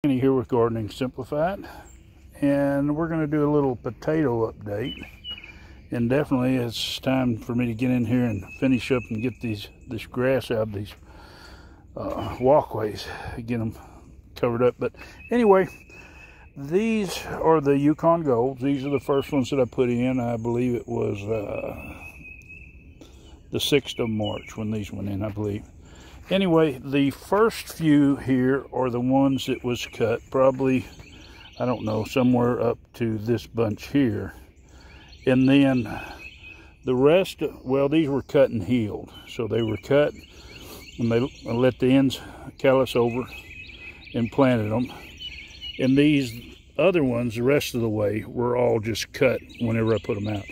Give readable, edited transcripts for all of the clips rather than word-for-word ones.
Here with Gardening Simplified, and we're going to do a little potato update. And definitely it's time for me to get in here and finish up and get this grass out of these walkways, get them covered up. But anyway, these are the Yukon Golds. These are the first ones that I put in. I believe it was the 6th of March when these went in, I believe. Anyway, the first few here are the ones that was cut, probably, I don't know, somewhere up to this bunch here. And then the rest, well, these were cut and healed. So they were cut, and they let the ends callus over and planted them. And these other ones, the rest of the way, were all just cut whenever I put them out.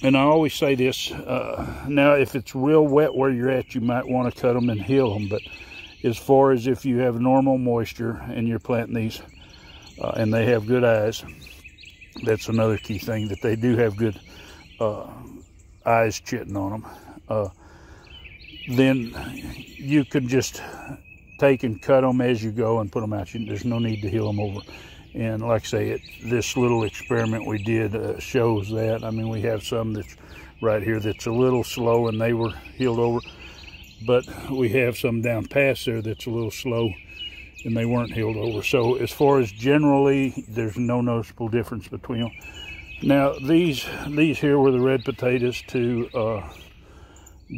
And I always say this, now if it's real wet where you're at, you might want to cut them and heal them. But as far as if you have normal moisture and you're planting these and they have good eyes, that's another key thing, that they do have good eyes chitting on them. Then you can just take and cut them as you go and put them out. There's no need to heal them over. And like I say, this little experiment we did shows that. I mean, we have some that's right here that's a little slow and they were healed over. But we have some down past there that's a little slow and they weren't healed over. So as far as generally, there's no noticeable difference between them. Now, these here were the red potatoes too,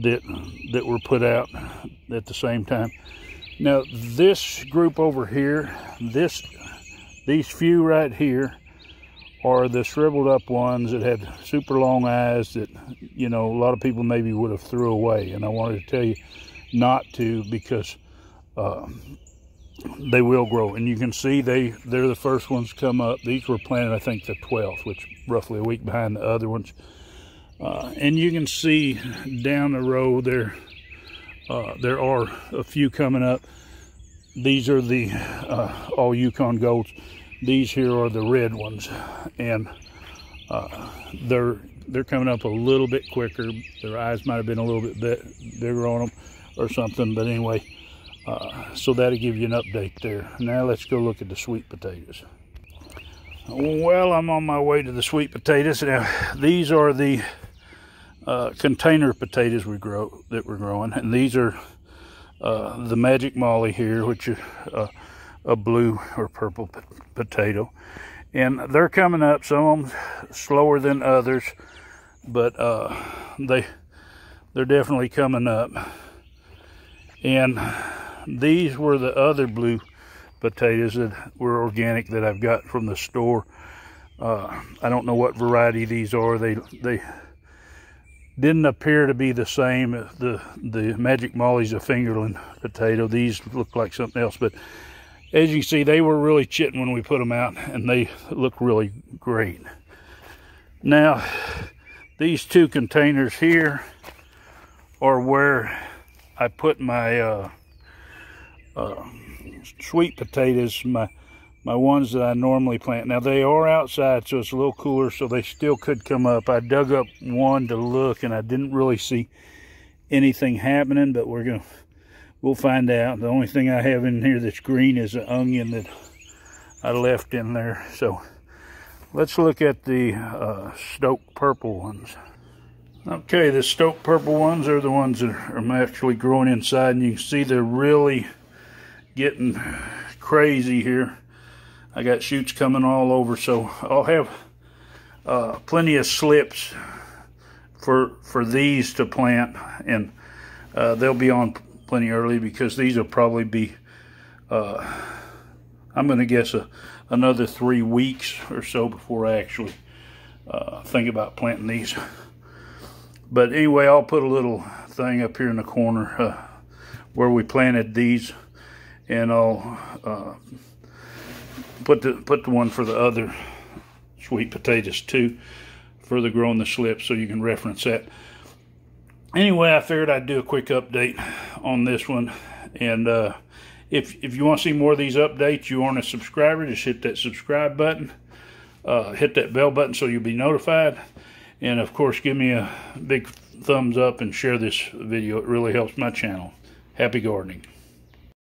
that were put out at the same time. Now, this group over here, these few right here are the shriveled up ones that had super long eyes that, you know, a lot of people maybe would have threw away. And I wanted to tell you not to, because they will grow. And you can see they're the first ones to come up. These were planted, I think, the 12th, which roughly a week behind the other ones. And you can see down the row there are a few coming up. These are the all Yukon Golds. These here are the red ones, and they're coming up a little bit quicker. Their eyes might have been a little bit bigger on them or something, but anyway, so that'll give you an update there. Now let's go look at the sweet potatoes. Well, I'm on my way to the sweet potatoes. Now, these are the container potatoes that we're growing, and these are the Magic Molly here, which is a blue or purple potato, and they're coming up. Some of them slower than others, but they're definitely coming up. And these were the other blue potatoes that were organic that I've got from the store. I don't know what variety these are. They didn't appear to be the same. The Magic Molly's a fingerling potato. These look like something else, but as you can see, they were really chitting when we put them out, and they look really great. Now, these two containers here are where I put my sweet potatoes, my ones that I normally plant. Now, they are outside, so it's a little cooler, so they still could come up. I dug up one to look, and I didn't really see anything happening, but we'll find out. The only thing I have in here that's green is an onion that I left in there. So let's look at the Stoke purple ones. Okay, the Stoke purple ones are the ones that are actually growing inside, and you can see they're really getting crazy here. I got shoots coming all over, so I'll have plenty of slips for these to plant, and they'll be on plenty early, because these will probably be, I'm going to guess another 3 weeks or so before I actually think about planting these. But anyway, I'll put a little thing up here in the corner where we planted these, and I'll put the one for the other sweet potatoes too, for the growing the slips, so you can reference that. Anyway, I figured I'd do a quick update on this one. And if you want to see more of these updates, you aren't a subscriber, just hit that subscribe button. Hit that bell button so you'll be notified. And of course, give me a big thumbs up and share this video. It really helps my channel. Happy gardening.